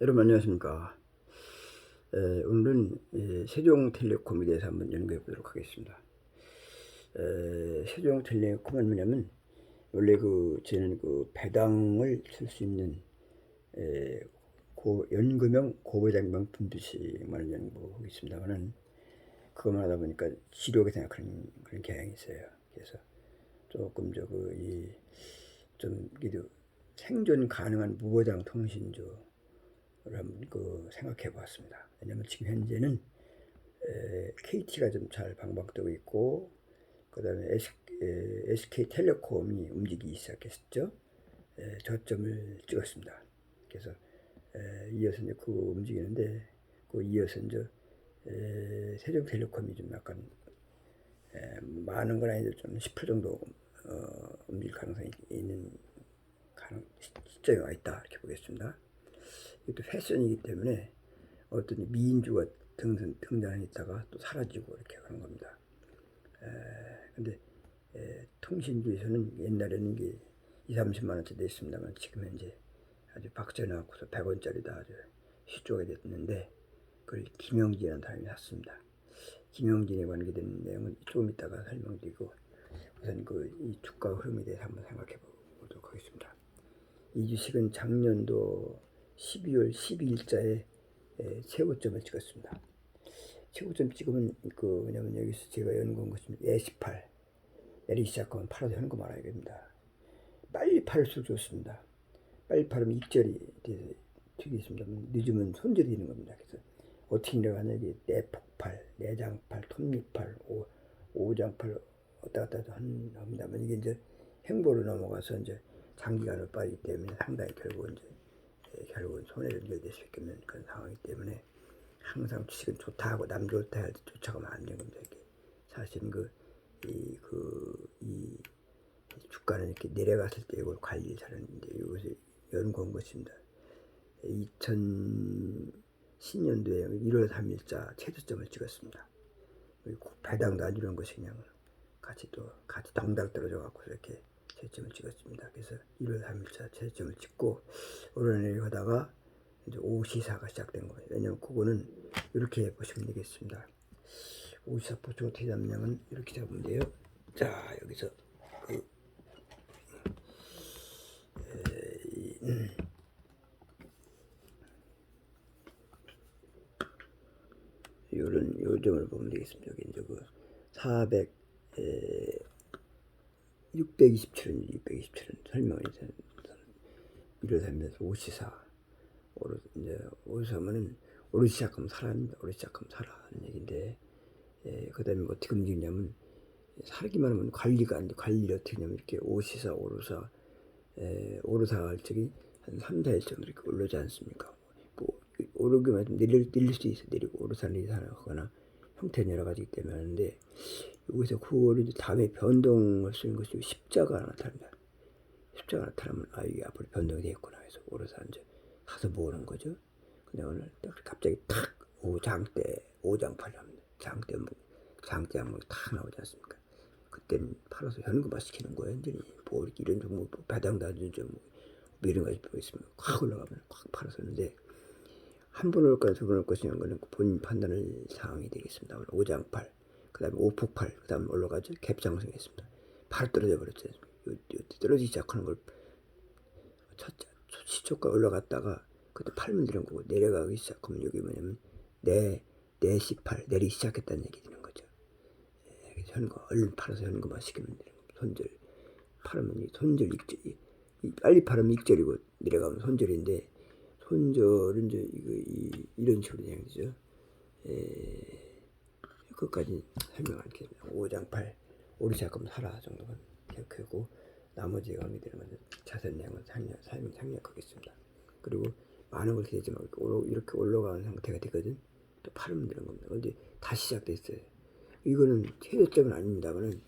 여러분 안녕하십니까. 오늘은 세종텔레콤에 대해서 한번 연구해 보도록 하겠습니다. 세종텔레콤은 뭐냐면 원래 저는 배당을 쓸 수 있는 연금형 고배당명 분부식만을 연구하고 있습니다만은 그것만 하다 보니까 지루하게 생각하는 그런 경향이 있어요. 그래서 조금 좀 생존 가능한 무보장 통신조 한번 생각해 보았습니다. 왜냐면 지금 현재는 KT가 좀 잘 방방뜨고 있고, 그 다음에 SK텔레콤이 움직이기 시작했죠. 저점을 찍었습니다. 그래서 이어서 이제 움직이는데, 이어서 이제 세종텔레콤이 좀 약간 많은 건 아닌데 좀 10% 정도 움직일 가능성이 있는 시점에 와 있다 이렇게 보겠습니다. 이것도 패션이기 때문에 어떤 미인주가 등장했다가 또 사라지고 이렇게 하는 겁니다. 근데 통신주에서는 옛날에는 이게 2, 30만 원짜리 있습니다만 지금 현재 아주 박제나고서 100원짜리다 아주 시조가 됐는데 그걸 김영진이라는 사람이 샀습니다. 김영진에 관계된 내용은 조금 이따가 설명드리고 우선 이 주가 흐름에 대해서 한번 생각해 보도록 하겠습니다. 이 주식은 작년도 12월 12일자에 최고점을 찍었습니다. 최고점 찍으면 왜냐면 여기서 제가 연구한 것은 S8 내리기 시작하면 팔아서 현금 알아야 됩니다. 빨리 팔수록 좋습니다. 빨리 팔으면 익절이 되겠습니다. 늦으면 손절이 되는 겁니다. 그래서 어떻게 내려가냐 이게 내폭발, 내장팔, 톱니팔, 오장팔 왔다 갔다 합니다만 이게 이제 행보로 넘어가서 이제 장기간으로 빠지기 때문에 상당히 결국은 손해를 연결될 수 있는 그런 상황이기 때문에 항상 주식은 좋다 하고 남 좋다 할 때 쫓아가면 안 되는 겁니다. 이게 사실은 이 주가는 이렇게 내려갔을 때 이걸 관리를 잘하는데 이것을 연구한 것입니다. 2010년도에 1월 3일자 최저점을 찍었습니다. 배당도 안 주는 것이 그냥 같이 덩달 떨어져 갖고 이렇게 최저점을 찍었습니다. 그래서 1월 3일자 최저점을 찍고 오르내려가다가 이제 오시사가 시작된 거예요. 왜냐면 그거는 이렇게 보시면 되겠습니다. 오시사 포트가 어떻게 잡냐면 이렇게 잡으면 돼요. 자, 여기서 요점을 보면 되겠습니다. 여기 이제 627원 설명을 이제 1월 3일에서 오시사 오시사면은 오르기 시작하면 사라입니다. 오르기 시작하면 사라는 얘기인데, 그 다음에 어떻게 움직이냐면 사기만 하면 관리가 안 돼. 관리를 어떻게 하냐면 이렇게 오시사 오르사 할 적이 한 3, 4일 정도 이렇게 올라오지 않습니까? 오르기만 해도 내릴 수 있어. 내리고 오르사를 하거나 형태는 여러 가지이기 때문에 하는데, 여기서 그거를 이제 다음에 변동을 쓰는 것이 십자가 나타납니다. 십자가 나타나면 이게 앞으로 변동이 되겠구나 해서 오르사 이제 가서 모으는 거죠. 근데 오늘 딱 갑자기 탁 오장팔 합니다. 장대 한번 탁 나오지 않습니까? 그때는 팔아서 현금화 시키는 거예요. 이제 이런 종목 배당도 안 주죠. 이런 거 있으면 확 올라가면 확 팔아서 하는데, 한 번 올 거냐 두 번 올 것이냐는 거는 본인 판단을 사항이 되겠습니다. 오장팔, 그 다음에 오폭팔, 그 다음에 올라가죠. 갭상승했습니다. 바로 떨어져 버렸죠. 떨어지기 시작하는 걸 시초가 올라갔다가 그때 팔면 되는 거고, 내려가기 시작하면 여기 뭐냐면 내시8 내리기 시작했다는 얘기 되는 거죠. 현금 얼른 팔아서 현금화 시키면 되는 겁니다. 손절 팔으면 손절 익절, 빨리 팔으면 익절이고 내려가면 손절인데, 손절은 이제 이런 식으로 되죠. 그것까지 설명 안 하겠습니다. 5장8 오르기 시작하면 사라 정도만 기억하고 나머지 관계 되는 것은 자세한 내용은 상략하겠습니다. 그리고 많은 걸 기대지 말고 이렇게 올라가는 상태가 되거든. 또 팔으면 되는 겁니다. 근데 다시 시작됐어요. 이거는 최저점은 아닙니다만은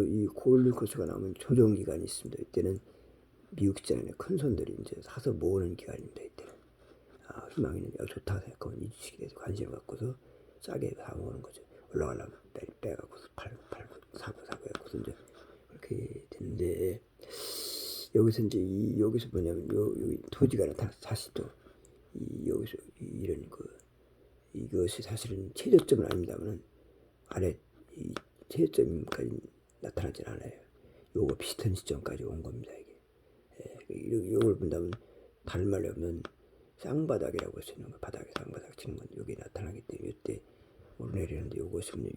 이 골드 코스가 나오면 조정 기간이 있습니다. 이때는 미국 시장에 큰 손들이 이제 사서 모으는 기간입니다. 이때는 희망이 있는 좋다 생각하면 이 주식에 대해서 관심을 갖고서 싸게 사 모으는 거죠. 올라가려면 빼갖고서 사고 해갖고서 이제 그렇게 되는데, 여기서 이제 여기서 뭐냐면 여기 토지가 나타나서 다시 또 여기서 이런 이것이 사실은 최저점은 아닙니다만 아래 이 최저점까지 나타나질 않아요. 요거 비슷한 시점까지 온 겁니다. 이게 요걸 본다면 다른 말이 없는 쌍바닥이라고 할 수 있는 거, 바닥에 쌍바닥 치는 건 여기 나타나기 때문에 이때 오르내리는데 요것은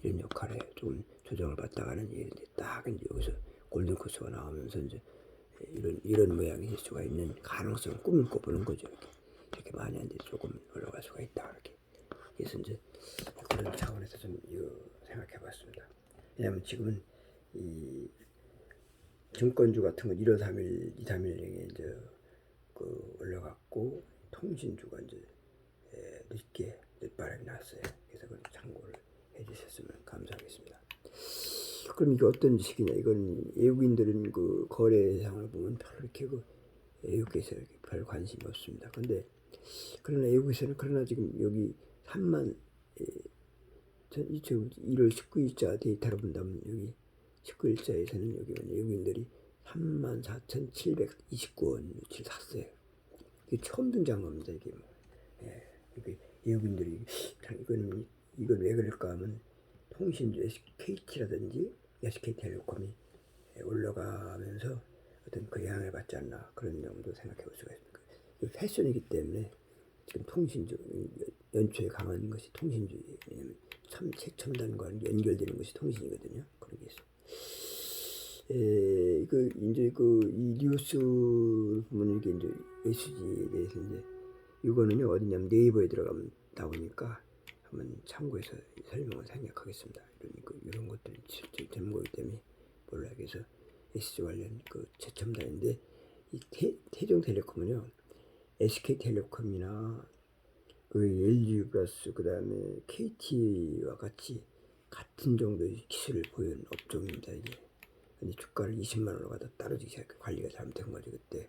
이런 역할에 좀 조정을 받다가는 이제 딱 이제 여기서 골든 코스가 나오면서 이제 이런 모양이 될 수가 있는 가능성을 꿈을 꿔보는 거죠. 이렇게 많이 안 돼 조금 올라갈 수가 있다 이렇게. 그래서 이제 그런 차원에서 좀 생각해봤습니다. 왜냐하면 지금은 이 증권주 같은 건 1월 3일, 2, 3일에 이제 올라갔고 통신주가 이제 늦게 늦바람이 났어요. 그래서 그걸 참고를 해주셨으면 감사하겠습니다. 그럼 이게 어떤 식이냐? 이건 외국인들은 그 거래상을 보면 별 이렇게 외국에서 별 관심이 없습니다. 그러나 외국에서는 지금 여기 3만 1월 19일자 데이터로 본다면 여기 19일자에서는 여기 외국인들이 34,729원어치를 샀어요. 이게 처음 등장한 겁니다. 이게 이게 외국인들이 이건 왜 그럴까 하면 통신주 SKT라든지 SK텔레콤이 올라가면서 어떤 그 영향을 받지 않나 그런 정도 생각해 볼 수가 있습니다. 패션이기 때문에 지금 통신주 연초에 강한 것이 통신주예요. 왜냐하면 최첨단과 연결되는 것이 통신이거든요. 그런 게 있어요. 이제 이 뉴스 보면 이게 이제 SG에 대해서 이제 이거는요 어디냐면 네이버에 들어가면 나오니까 한번 참고해서 설명을 생략하겠습니다. 이런 것들이 실제 되는 거기 때문에 몰라. 그래서 SG 관련 최첨단인데 이 태종텔레콤은요 SK텔레콤이나 LG유가스 그다음에 KT와 같이 같은 정도의 기술을 보이는 업종입니다. 이게. 근데 주가를 20만 원으로 가다 떨어지기 시작해. 관리가 잘못된 거죠. 그때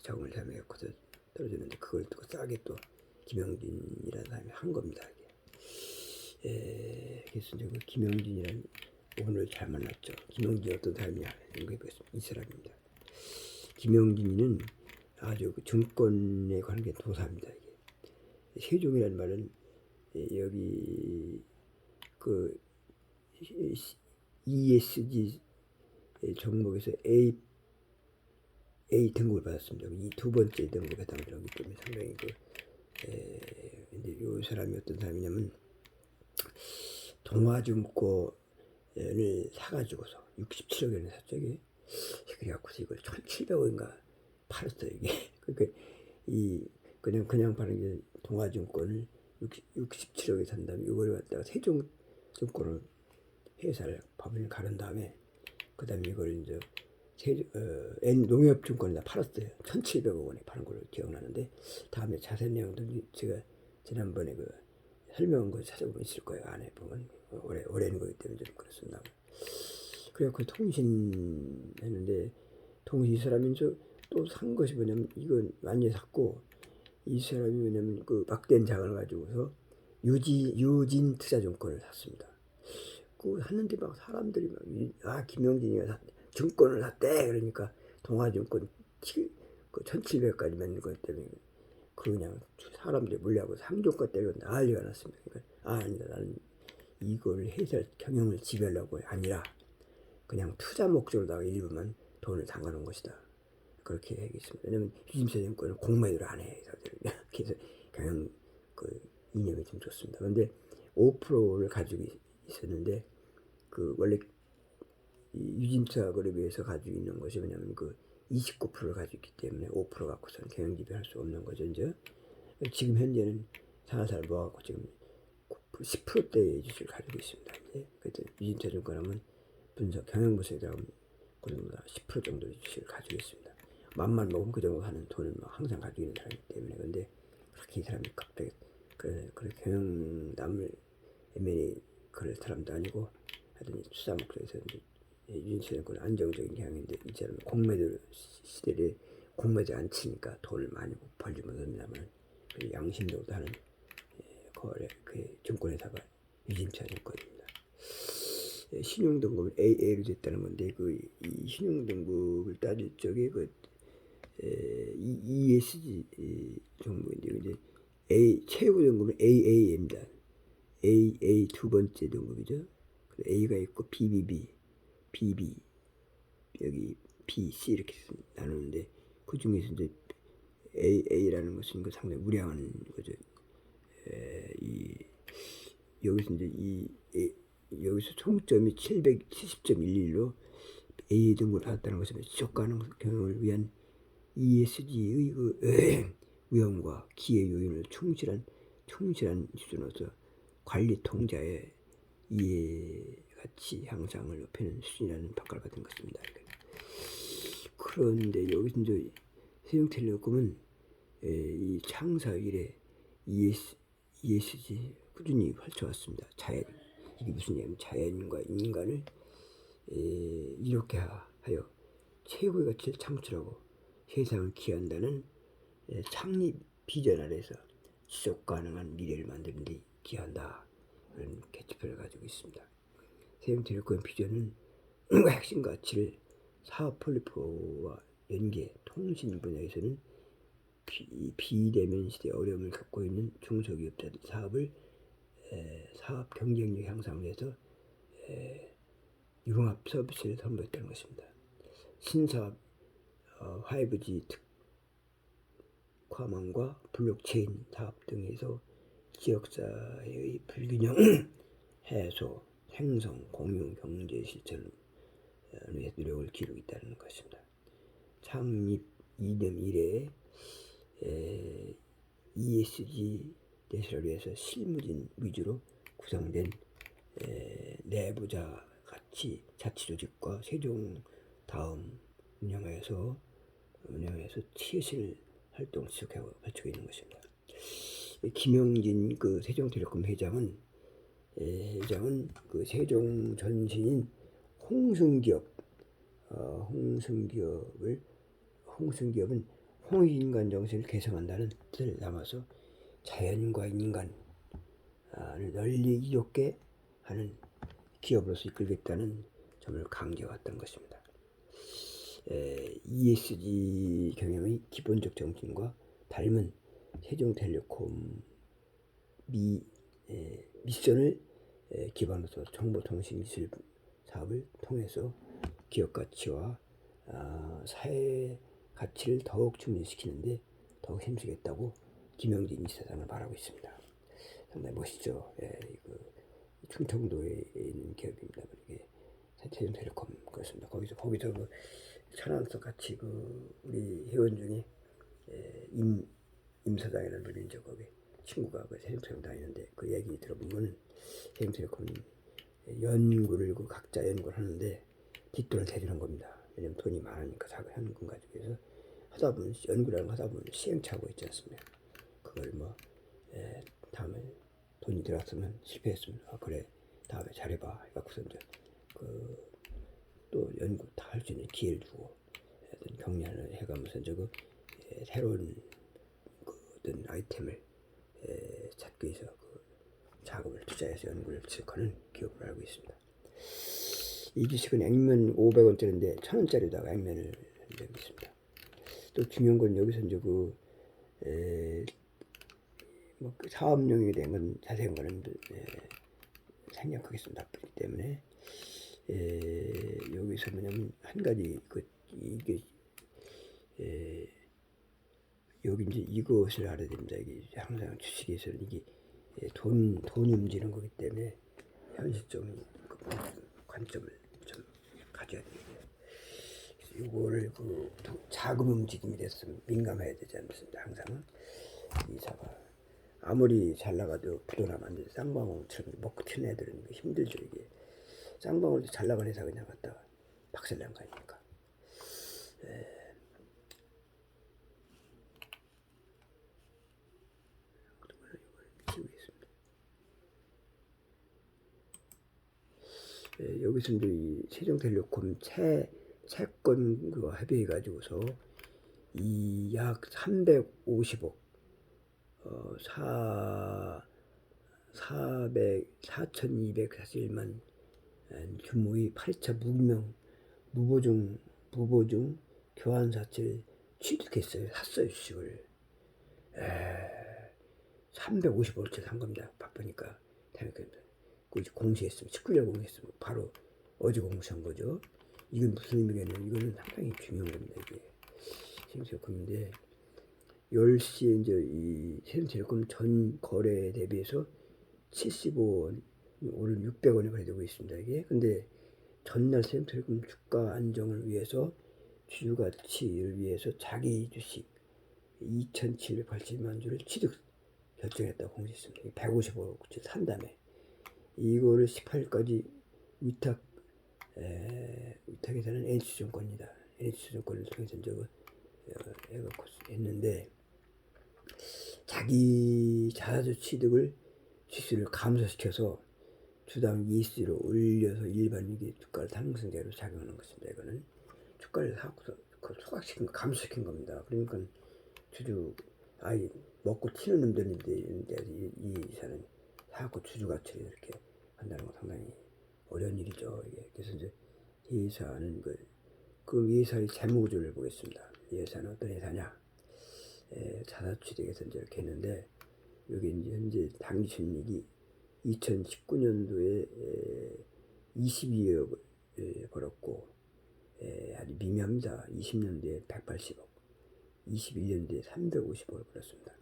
자금을 잘못해서 떨어졌는데 그걸 또 싸게 또 김영진이라는 사람이 한 겁니다. 그래서 이제 김영진이라는 오늘 잘 만났죠. 김영진 어떤 사람이냐 연구해보겠습니다. 이 사람입니다. 김영진이는 아주 증권에 관계 도사입니다. 이게. 세종이라는 말은 여기 ESG 종목에서 A 등급을 받았습니다. 이 두 번째 등급에 해당되기 때문에 상당히 근데 이 사람이 어떤 사람이냐면 동화증권을 사가지고서 67억 원에 샀죠. 그래갖고서 이걸 1,700원인가 팔았어요. 이게. 그러니까 그냥 파는 게 동화증권을 67억에 산 다음에 이걸 갖다가 세종증권을 회사를 법인을 가른 다음에 그 다음에 이걸 이제 농협증권에다 팔았어요. 1,700억 원에 파는 걸로 기억나는데 다음에 자세한 내용들 제가 지난번에 설명한 거 찾아보면 있을 거예요. 안에 보면 오래는 거기 때문에 좀 그렇습니다. 그래갖고 통신 했는데 이 사람이 또 산 것이 뭐냐면 이건 많이 샀고 이 사람이 뭐냐면 막대한 자금을 가지고서 유진 투자증권을 샀습니다. 하는데 막 사람들이 김영진이가 증권을 샀대. 그러니까 동아증권 1,700까지 만든 것 때문에 그냥 사람들이 물려하고 상종가 때리고 난리가 났습니다. 그러니까 아니다. 나는 이걸 회사 경영을 지배하려고 아니라 그냥 투자 목적으로다가 일부만 돈을 담가놓은 것이다. 그렇게 얘기했습니다. 왜냐면 유진투자증권은 공매도를 안 해. 그래서 경영 이념이 좀 좋습니다. 그런데 5%를 가지고 있었는데 원래 유진투자그룹에서 가지고 있는 것이 뭐냐면 29%를 가지고 있기 때문에 5% 갖고서는 경영지배할 수 없는 거죠. 이제 지금 현재는 살살 모아갖고 지금 10%대의 주식을 가지고 있습니다. 이제 그때 유진투자증권하면 경영부서에 들어가면 그보다 10% 정도의 주식을 가지고 있습니다. 맘만 먹으면 그 정도 하는 돈을 항상 가지고 있는 사람이기 때문에. 근데 그렇게 이 사람이 갑자기 그래 경영남을 M&A 그럴 사람도 아니고 하여튼 투자 목적에서 유진투자증권 안정적인 경영인데 이 사람은 공매도 시대에 공매도 안 치니까 돈을 많이 못 벌지 못합니다만 양심적으로 하는 거래 증권회사가 유진투자증권입니다. 신용등급을 AA로 됐다는 건데 이 신용등급을 따질 적에 ESG 등급인데 이제 최고 등급은 AA입니다. AA 두 번째 등급이죠. A가 있고 BBB, BB 여기 BC 이렇게 나누는데 그 중에서 이제 A라는 것은 상당히 우량한 거죠. 여기서 이제 여기서 총점이 770.11로 A 등급을 받았다는 것은 지속 가능성을 위한 ESG의 그 위험과 기회 요인을 충실한 수준으로서 관리 통제의 이해가치 향상을 높이는 수준이라는 평가를 받은 것입니다. 그런데 여기서 이제 세종텔레콤은 이 창사 이래 ESG 꾸준히 펼쳐왔습니다. 이게 무슨 얘기냐면 자연과 인간을 이렇게 하여 최고의 가치를 창출하고 세상을 기한다는 창립 비전 아래서 지속 가능한 미래를 만드는 데 기한다. 그런 캐치표를 가지고 있습니다. 세종텔레콤 비전은 핵심 가치를 사업 폴리포와 연계, 통신 분야에서는 비대면 시대의 어려움을 겪고 있는 중소기업자들 사업 경쟁력 향상을 위해서 융합 서비스를 선보였다는 것입니다. 신사업 5G 특화망과 블록체인 사업 등에서 지역사회의 불균형 해소, 생성, 공유, 경제 실천을 위해 노력을 기울이고 있다는 것입니다. 창립 2년 이래에 ESG 대시를 위해서 실무진 위주로 구성된 내부자 같이 자치조직과 세종 다음 운영하여서 최실 활동을 지속하고 펼치고 있는 것입니다. 김영진 그 세종텔레콤 회장은 그 세종 전신인 홍승기업은 홍익인간 정신을 개성한다는 뜻을 담아서 자연과 인간을 널리 이롭게 하는 기업으로서 이끌겠다는 점을 강조해왔던 것입니다. ESG 경영의 기본적 정신과 닮은 세종텔레콤 미션을 기반으로 정보통신 기술 사업을 통해서 기업 가치와 사회 가치를 더욱 충족시키는데 더욱 힘쓰겠다고 김영진 이사장을 말하고 있습니다. 상당히 멋있죠. 충청도에 있는 기업입니다. 이게 세종텔레콤 그렇습니다. 거기서 그 천안석 같이 그 우리 회원 중에 임 사장이라는 분이 이제 거기 친구가 그 세종텔레콤 다니는데 그 얘기 들어보면 세종텔레콤 연구를 각자 연구를 하는데 뒷돈을 대주는 겁니다. 왜냐면 돈이 많으니까 자꾸 현금 가지고 해서 하다 보면 연구라는 거 하다 보면 시행착오가 있지 않습니까? 그걸 다음에 돈이 들어왔으면 실패했으면 그래 다음에 잘해봐 해갖고서 이제 또 연구 다 할 수 있는 기회를 주고 격려를 해가면서 저거 새로운 어떤 아이템을 찾기 위해서 자금을 투자해서 연구를 지속하는 기업으로 알고 있습니다. 이 주식은 액면 500원짜리인데 1000원짜리다가 액면을 내고 있습니다. 또 중요한 건 여기서 이제 사업용이 된 건 자세한 거는 생략하겠습니다. 나쁘기 때문에 여기서 뭐냐면 한 가지 이게 여기 이제 이것을 알아야 됩니다. 이게 항상 주식에서는 이게 돈이 움직이는 거기 때문에 현실적인 관점을 좀 가져야 됩니다. 이거를 자금 움직임이 됐으면 민감해야 되지 않습니까? 항상 이사가 아무리 잘 나가도 부도나면 안 돼. 쌍방울처럼 먹고 튀는 애들은 힘들죠. 이게 쌍방울도 잘 나간 회사 그냥 갖다가 박살난 거 아닙니까? 여기서 이제 이 세종텔레콤 채권 협의해 가지고서 이 약 350억 4,241만 규모의 8차 무보증 교환사채 취득했어요. 샀어요, 주식을. 350원어치 산 겁니다. 바쁘니까. 그 공시했으면, 19일 공시했으면 바로 어제 공시한 거죠. 이건 무슨 의미겠냐면, 이거는 상당히 중요한 겁니다, 이게. 세종텔레콤인데, 10시에 이제 이 세종텔레콤 전 거래에 대비해서 75원, 오늘 600원이 거래되고 있습니다, 이게. 근데 전날 세종텔레콤 주가 안정을 위해서, 주주 가치를 위해서 자기 주식 2,780만 주를 취득 결정했다고 공지했습니다. 155억치 산 다음에 이거를 18일까지 위탁해서는 NH증권이다. NH증권을 통해서 저거 했는데 자기 자사주 취득을 지수를 감소시켜서 주당 ESG로 올려서 일반 위기 주가를 상승세로 작용하는 것입니다. 이거는 주가를 소각시킨 거, 감소시킨 겁니다. 그러니까 주주 아이 먹고 튀는 놈들인데 이 이사는 사갖고 주주 가치를 이렇게 한다는 건 상당히 어려운 일이죠. 이게. 그래서 이제 이 회사는 그 회사의 재무구조를 보겠습니다. 이 회사는 어떤 회사냐? 자사 취득에서 이제 이렇게 했는데 여기 이제 현재 당기순이익이 2019년도에 22억을 벌었고 아주 미미합니다. 20년도에 180억, 21년도에 350억을 벌었습니다.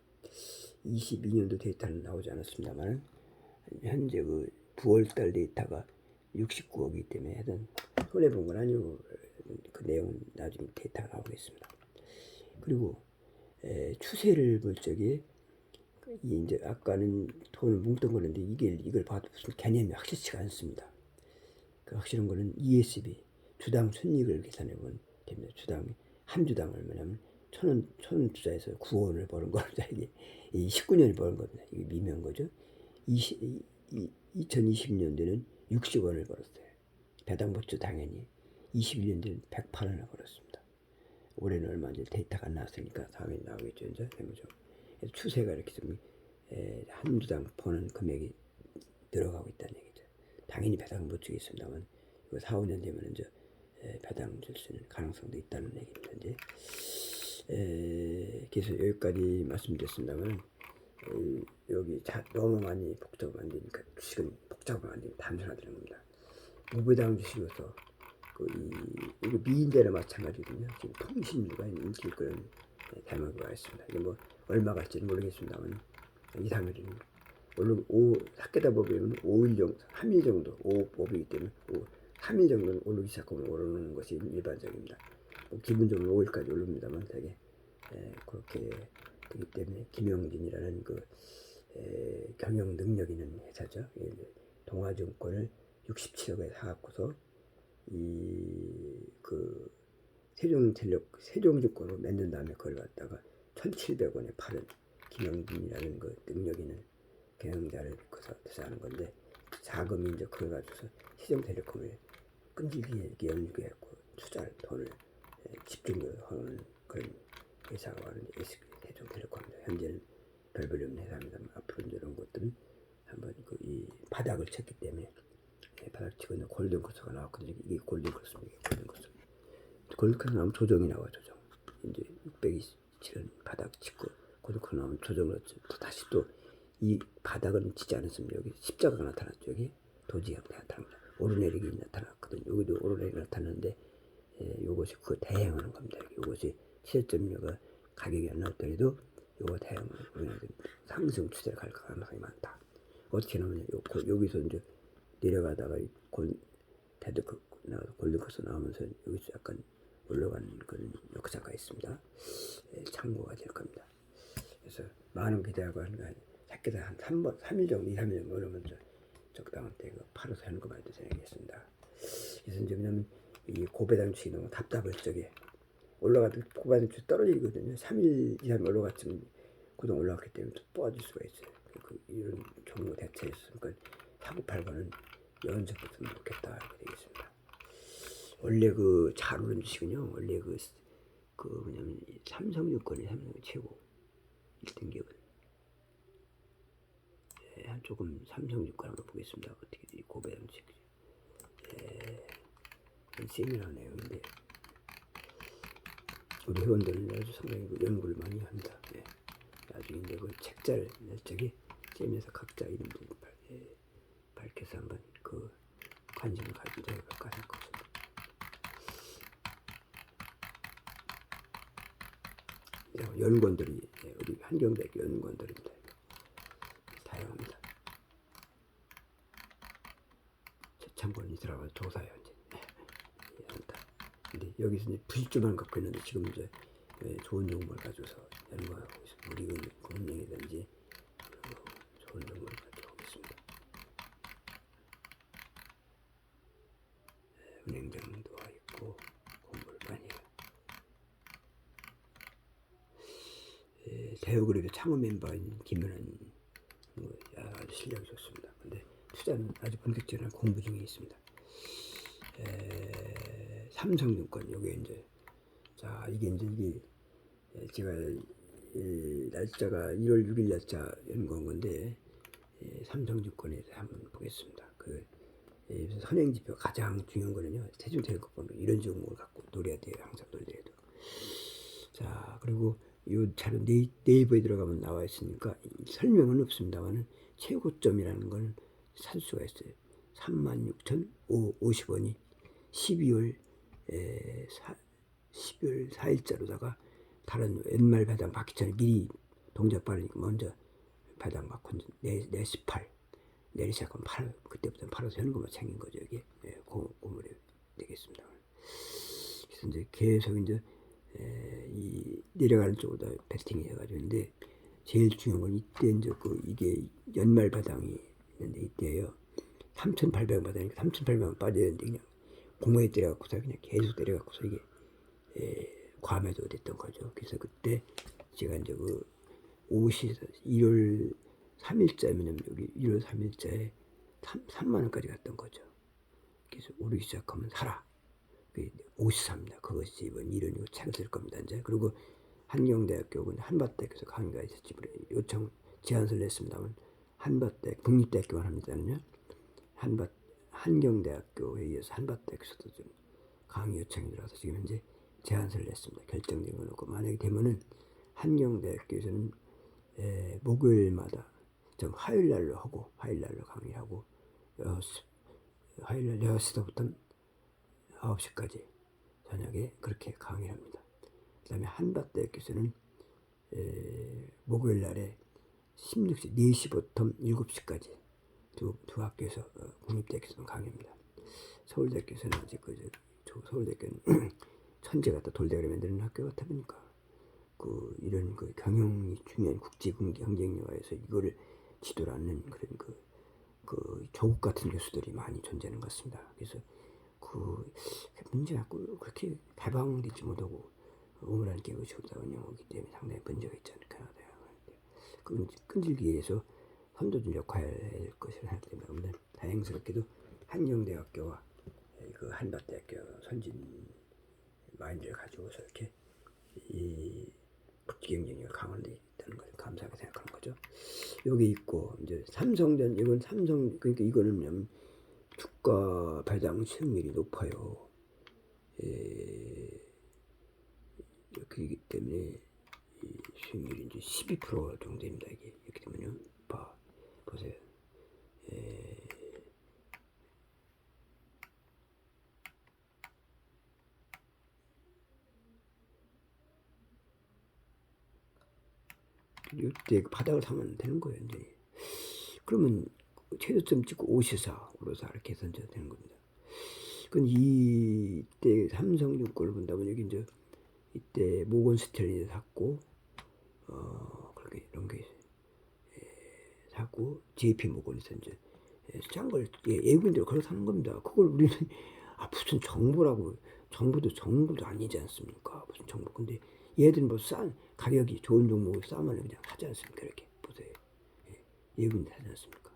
22년도 데이터는 나오지 않았습니다만 현재 그 9월달 데이터가 69억이기 때문에 하여튼 손해본 건 아니고 그 내용은 나중에 데이터가 나오겠습니다. 그리고 추세를 볼 적에 이제 아까는 돈을 뭉뚱 거는데 이걸 봐도 무슨 개념이 확실치가 않습니다. 그 확실한 거는 ESB 주당 순이익을 계산해 보면 됩니다. 주당 한 주당 얼마냐면 1,000원 투자해서 9원을 버는 겁니다. 이게 19년을 버는 겁니다. 이게 미묘한 거죠. 2020년도에는 60원을 벌었어요. 배당보추 당연히 21년도에는 108원을 벌었습니다. 올해는 얼마 이제 데이터가 안 나왔으니까 다음에 나오겠죠. 이제 재무적 추세가 이렇게 좀 한 주당 버는 금액이 늘어가고 있다는 얘기죠. 당연히 배당은 못 주겠습니다만 이거 4, 5년 되면 이제 배당 줄 수 있는 가능성도 있다는 얘기입니다. 이제 그래서 여기까지 말씀드렸습니다만 여기 너무 많이 복잡을 만드니까 주식은 복잡을 만들면 단순화되는 겁니다. 무배당 주식으로서 이거 미인대나 마찬가지거든요. 지금 통신주가 인기일 거는 대목이 있습니다. 이게 뭐 얼마 갈지는 모르겠습니다만 2, 3일은 물론 4개다 보면 5일 정도, 3일 정도, 5법이기 때문에 3일 정도는 오르기 시작하면 오르는 것이 일반적입니다. 기본적으로 5일까지 오릅니다만 되게 그렇게 되기 때문에 김영진이라는 경영 능력 있는 회사죠. 동아증권을 67억에 사갖고서 세종증권으로 만든 다음에 그걸 갖다가 1,700원에 팔은 김영진이라는 능력 있는 경영자를 투자하는 건데 자금이 이제 그걸 가지고서 세종텔레콤을 끈질기게 연구했고 투자를 돈을 집중적으로 하는 그런 회사가 하는 세종텔레콤입니다. 현재는 별볼이 없는 회사입니다만 앞으로 이런 것들은 한번 이 바닥을 쳤기 때문에 바닥 치고 있는 골든크로스가 나왔거든요. 이게 골든크로스입니다. 골든크로스 나오면 조정이 나와 조정. 이제 627원 바닥 치고 골든크로스 나오면 조정을 또 다시 또 이 바닥은 치지 않았습니다. 여기 십자가가 나타났죠. 여기 도지가 나타납니다. 오르내리기 나타났거든요. 여기도 오르내리기 나타났는데 요것이 그거 대행하는 겁니다. 요것이 시세점료가 가격이 안 나왔더라도 요거 대행을 상승 추세를 갈 가능성이 많다. 어떻게 나오냐? 여기서 이제 내려가다가 골든크로스 나오면서 여기서 약간 올라가는 그런 역사가 있습니다. 참고가 될 겁니다. 그래서 많은 기대하고 하는 거 아니에요. 새끼들 한 3일 정도, 2, 3일 정도 오르면 적당한 때 팔아서 하는 거 말도 생각했습니다. 그래서 이제 왜냐면 이 고배당 주식이 너무 답답할 적에 올라가도 고배당 주식 떨어지거든요. 3일, 2, 3일 올라갔으면 그동안 올라갔기 때문에 또 뽑아줄 수가 있어요. 이런 종류 대체했으니까 그러니까 사고 팔고는 연습했으면 좋겠다 이렇게 되겠습니다. 원래 잘 오른 주식은요. 원래 뭐냐면 삼성증권이 최고 1등 기업은. 조금 삼성증권 한번 보겠습니다. 어떻게 이 고배당 주식. 세밀하네요. 근데 우리 회원들은 아주 상당히 연구를 많이 합니다. 예. 나중에 이제 그 책자를 저기 째면서 각자 이름들 밝혀서 한번 그 관심을 가지고 해볼까 생각합니다. 연구원들이 우리 한경대학교 연구원들입니다. 다양합니다. 참고는 들어가서 조사해요 이제. 근데 여기서 이제 부실점만 갖고 있는데 지금 이제 좋은 정보를 가져서 연구하고 있습니다. 우리 은행이든지 좋은 정보를 가져오고 있습니다. 은행장도 와 있고 공부를 많이 해요. 대우그룹의 창업 멤버인 김연한 아주 실력이 좋습니다. 근데 투자는 아주 본격적인 공부 중에 있습니다. 삼성증권 요게 이제 자 이게 제가 날짜가 1월 6일 날짜 연구한 건데 삼성증권에서 한번 보겠습니다. 선행지표 가장 중요한 거는요 세종태лекkom 이런 종목을 갖고 노려야 돼요. 항상 놀더라도. 자 그리고 이 자료 네이버에 들어가면 나와 있으니까 설명은 없습니다만은 최고점이라는 거는 살 수가 있어요. 36,050원이 12월 4일자로다가 다른 연말 배당 받기 전에 미리 동작 빠르니까 먼저 배당 받고 내시 8 내리 시작하면 8 그때부터는 팔아서 현금을 챙긴 거죠. 이게 고물이 되겠습니다. 그래서 이제 계속 이제 이 내려가는 쪽으로 베팅이 해가지고 있는데 제일 중요한 건 이때 이제 이게 연말 배당이 있는데 이때요 3,800원 받으니까 3,800원 빠져야 되는데 그냥 공모에 때려갖고서 그냥 계속 때려갖고서 이게 과매도 됐던 거죠. 그래서 그때 제가 이제 1월 3일자면 여기 1월 3일자에 3만 원까지 갔던 거죠. 그래서 오르기 시작하면 사라. 54입니다. 그것이 이번 이론이고 책을 쓸 겁니다. 이제 그리고 한경대학교는 한밭대학교에서 강의가 있었지 요청 제안서를 냈습니다만 한밭대 국립대학교만 합니다는요. 한경대학교에 의해서 한밭대학교에서도 좀 강의 요청이 들어와서 지금 현재 제안서를 냈습니다. 결정된 거 놓고 만약에 되면은 한경대학교에서는 목요일마다 좀 화요일날로 하고 화요일날로 강의하고 화요일날 6시부터 9시까지 저녁에 그렇게 강의를 합니다. 그 다음에 한밭대학교에서는 목요일날에 16시 4시부터 7시까지 두 학교에서 국립대학교에서는 강의합니다. 서울대학교에서는 아직 서울대학교는 천재 같다 돌대가리 만드는 학교 같아 보니까 이런 경영이 중요한 국제 경쟁력에서 이거를 지도를 않는 그런 조국 같은 교수들이 많이 존재하는 것 같습니다. 그래서 문제가 그렇게 개방되지 못하고 우물안 깨고 싶다 운영하기 때문에 상당히 문제가 있지 않을까 끈질기 위해서 선도준 역할을 할 것이라 생각됩니다. 다행스럽게도 한경대학교와 한밭대학교 선진 마인드를 가지고서 이렇게 이 국제경쟁력을 강화되어 있다는 걸 감사하게 생각하는 거죠. 여기 있고 이제 삼성전 이건 삼성 그러니까 이거는 뭐냐면 주가 배당 수익률이 높아요. 그렇기 때문에 수익률이 이제 12% 정도입니다. 이게 이렇게 되면요. 보세요. 이때 바닥을 사면 되는 거예요. 이제 그러면 최저점 찍고 54, 오르사 이렇게 해서 이제 되는 겁니다. 그건 이때 삼성증권을 본다면 여기 이제 이때 모건 스탠리를 샀고 그렇게 이런 게 샀고 JP 모건에서 이제 싼 걸 외국인들 걸어 사는 겁니다. 그걸 우리는 무슨 정보라고 정보도 아니지 않습니까? 무슨 정보 근데 얘들은 뭐 싼 가격이 좋은 종목을 싸면 그냥 하지 않습니까? 이렇게 보세요. 외국인들 하지 않습니까?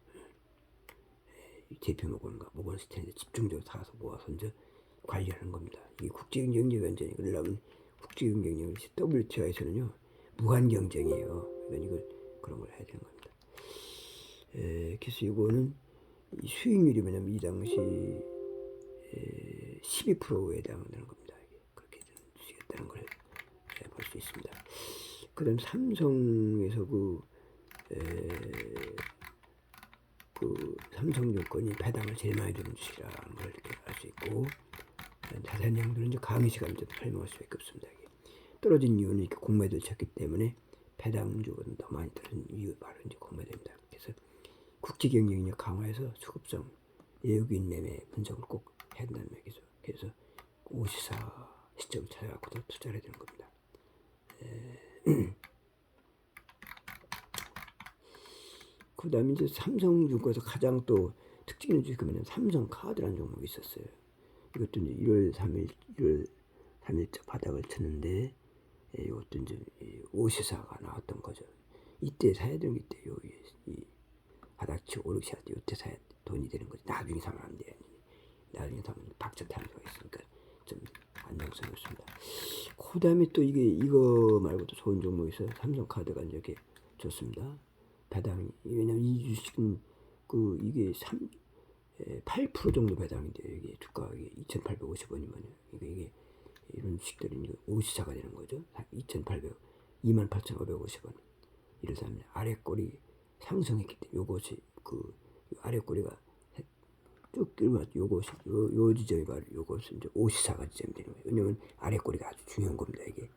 JP 모건 스탠리 집중적으로 사서 모아서 이제 관리하는 겁니다. 이게 국제경쟁력 완전히 그러려면 국제경쟁력 WTO에서는요 무한 경쟁이에요. 그러니까 이걸 그런 걸 해야 되는 겁니다. 그래서 이거는 수익률이 뭐냐면 이 당시 12%에 해당하는 겁니다. 그렇게 주시겠다는 걸 그다음 삼성에서 삼성증권이 배당을 제일 많이 주는 주식이라는 걸 이렇게 알 수 있고, 자세한 내용들은 이제 강의 시간에 좀 설명할 수밖에 없습니다. 이게 떨어진 이유는 이렇게 공매도를 쳤기 때문에 배당주가 더 많이 떨어진 이유 바로 이제 공매도입니다. 그래서 국제 경쟁력 강화해서 수급성 외국인 매매 분석을 꼭 해야 된다는 얘기죠. 그래서 54 시점을 찾아갖고 더 투자를 해야 되는 겁니다. 그 다음에 이제 삼성증권에서 가장 또 특징 있는 주식이 뭐냐면 삼성카드라는 종목이 있었어요. 이것도 이제 1월 3일자 바닥을 쳤는데, 이것도 이제 54가 나왔던 거죠. 이때 사야 되는 게 이때 이 바닥치 오르기 시작할 때 이때 사야 돈이 되는 거지. 나중에 사면 안 돼. 나중에 사면 박차 타는 수가 있으니까 좀 안정성이 없습니다. 그 다음에 또 이거 말고도 좋은 종목이 있어요. 삼성카드가 이렇게 좋습니다. 배당이, 왜냐면 이 주식은 이게 8% 정도 배당인데, 이게 주가가 2,850원이면요. 이게 이런 주식들이 이제 5시차가 되는 거죠. 28,550원. 이래서 하면 아래 꼬리 상승했기 때문에 요것이 아래 꼬리가 쭉 끌고 요것이 요 지점이 바로 요것은 이제 5시차가 지점이 되는 거예요. 왜냐면 아래 꼬리가 아주 중요한 겁니다. 이게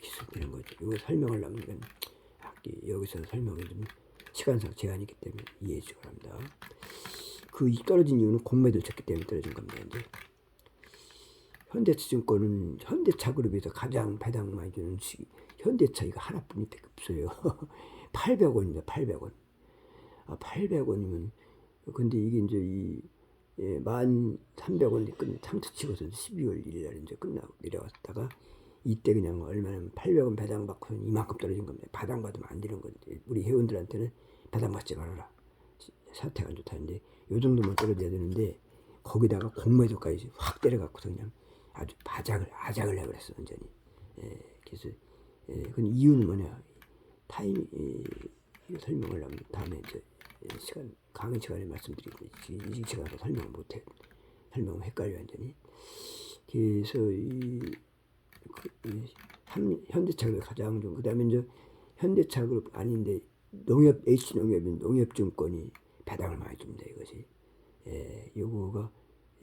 기술되는 거죠. 이거 설명을 하면 여기서 설명이 좀 시간상 제한이 있기 때문에 이해해 주시기 바랍니다. 떨어진 이유는 공매도를 쳤기 때문에 떨어진 겁니다. 이제 현대차증권은 현대차 그룹에서 가장 배당 많이 주는 주식이 현대차 이거 하나뿐이밖에 없어요. 800원입니다. 800원. 800원이면 근데 이게 이제 1,300원이 상투 치고서 12월 1일 날 이제 끝나고 내려왔다가 이때 그냥 얼마나 800원 배당 받고 이만큼 떨어진 겁니다. 배당 받으면 안 되는 건데 우리 회원들한테는 배당 받지 말아라. 사태가 안 좋다는데 요 정도만 떨어져야 되는데 거기다가 공매도까지 확 때려갖고서 그냥 아주 아작을 해버렸어 완전히. 그래서 그 이유는 뭐냐? 이거 설명을 하면 다음에 이제 강의 시간에 말씀드리고 이 시간에 설명을 못해. 설명을 헷갈려 완전히. 그래서 현대차가 가장 좀, 그 다음에 이제 현대차 그룹 아닌데 H농협인 농협증권이 배당을 많이 줍니다. 이것이 요거가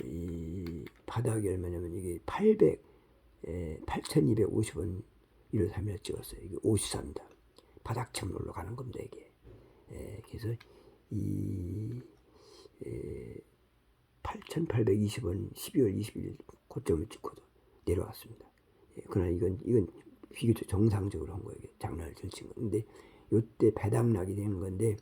이 바닥이 얼마냐면 이게 8,250원 1월 3일 찍었어요. 이게 54입니다. 바닥처럼 올라가는 겁니다. 이게 그래서 8,820원 12월 21일 고점을 찍고도 내려왔습니다. 그러나 이건 비교적 정상적으로 한 거예요. 장난을 친 거. 근데 요때 배당 나게 되는 건데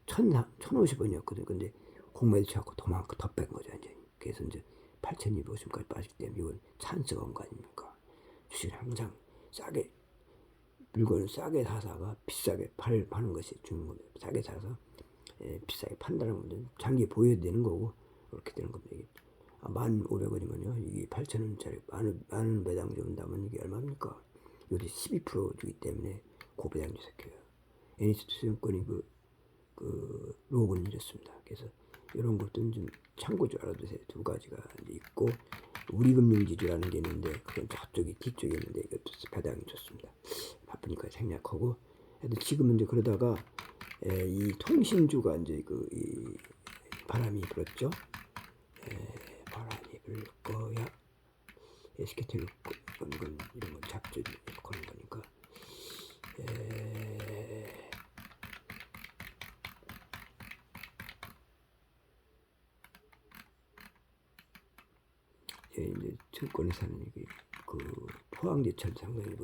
1,050원이었거든요. 근데 공매도 쳐갖고 도망가 더 뺀 거죠, 완전히. 그래서 이제 8,250원까지 빠지기 때문에 이건 찬스가 온 거 아닙니까? 주식은 항상 물건을 싸게 사다가 비싸게 파는 것이 중요한 겁니다. 싸게 사서 비싸게 판다는 건데 장기에 보여야 되는 거고 그렇게 되는 겁니다. 이게 1,500원이면요. 이게 8,000원짜리 만원 배당 준다면 이게 얼마입니까? 요새 12% 주기 때문에 고배당 주석해요. NH투자증권이 로고는 이렇습니다. 그래서 이런 것들은 좀 참고줄 알아두세요. 두 가지가 있고 우리금융지주라는 게 있는데 그건 저쪽이 뒤쪽에 있는데 이것도 배당이 좋습니다. 바쁘니까 생략하고 지금은 이제 그러다가 이 통신주가 이제 이 바람이 불었죠. 바람이 불 거야. SK텔레콤 이런 건 잡지 거는 거니까. 이제 증권회사는 이게 포항제철 상당히